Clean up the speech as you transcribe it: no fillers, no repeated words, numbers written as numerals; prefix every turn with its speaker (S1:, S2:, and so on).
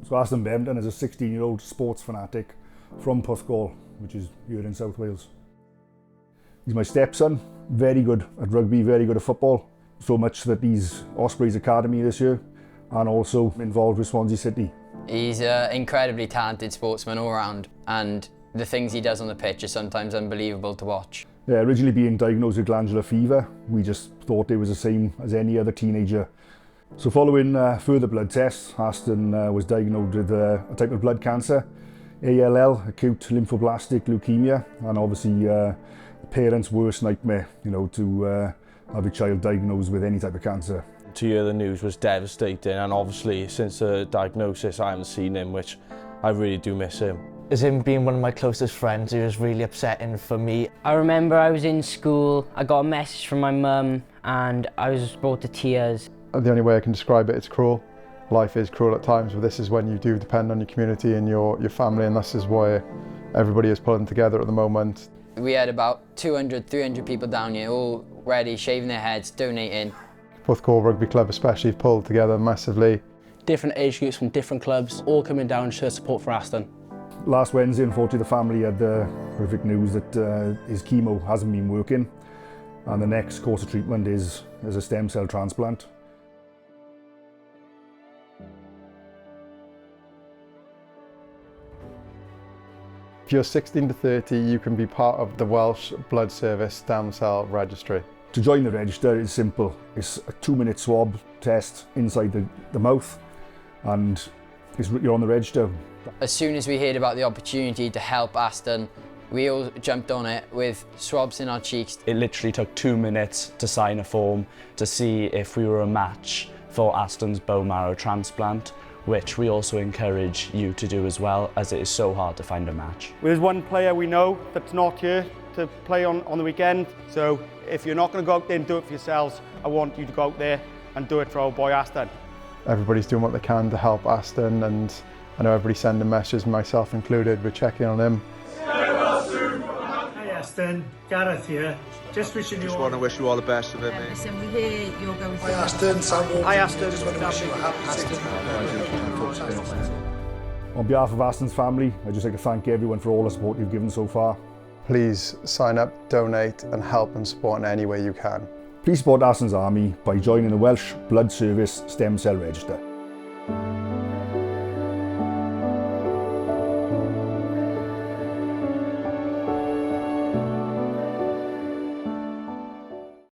S1: So Aston Bevington is a 16-year-old sports fanatic from Porthcawl, which is here in South Wales. He's my stepson, very good at rugby, very good at football, so much that he's Osprey's Academy this year and also involved with Swansea City.
S2: He's an incredibly talented sportsman all round, and the things he does on the pitch are sometimes unbelievable to watch.
S1: Yeah, originally being diagnosed with glandular fever, we just thought it was the same as any other teenager. So following further blood tests, Aston was diagnosed with a type of blood cancer, ALL, acute lymphoblastic leukemia, and obviously the parents' worst nightmare, to have a child diagnosed with any type of cancer.
S3: To hear the news was devastating, and obviously since the diagnosis I haven't seen him, which I really do miss him.
S4: As him being one of my closest friends, it was really upsetting for me.
S5: I remember I was in school, I got a message from my mum and I was brought to tears.
S6: The only way I can describe it, it's cruel. Life is cruel at times, but this is when you do depend on your community and your family, and this is why everybody is pulling together at the moment.
S2: We had about 200, 300 people down here, all ready, shaving their heads, donating.
S6: Porthcawl Rugby Club especially have pulled together massively.
S7: Different age groups from different clubs, all coming down to show support for Aston.
S1: Last Wednesday, unfortunately, the family had the horrific news that his chemo hasn't been working, and the next course of treatment is a stem cell transplant.
S6: If you're 16 to 30, you can be part of the Welsh Blood Service Stem Cell Registry.
S1: To join the register is simple. It's a 2-minute swab test inside the mouth, and you're on the register.
S2: As soon as we heard about the opportunity to help Aston, we all jumped on it with swabs in our cheeks.
S8: It literally took 2 minutes to sign a form to see if we were a match for Aston's bone marrow transplant, which we also encourage you to do as well, as it is so hard to find a match.
S9: There's one player we know that's not here to play on the weekend, so if you're not going to go out there and do it for yourselves, I want you to go out there and do it for our boy Aston.
S6: Everybody's doing what they can to help Aston, and I know everybody's sending messages, myself included. We're checking on him.
S10: Hi Aston, Gareth here. Just wishing you all...
S11: Just want to wish you all the best of it, mate.
S12: Listen, we hear you're going through...
S13: Hi Aston, Sam Walker.
S9: Hi Aston.
S13: Just want to wish you a happy Aston.
S1: On behalf of Aston's family, I'd just like to thank everyone for all the support you've given so far.
S6: Please sign up, donate and help and support in any way you can.
S1: Please support Aston's Army by joining the Welsh Blood Service Stem Cell Register.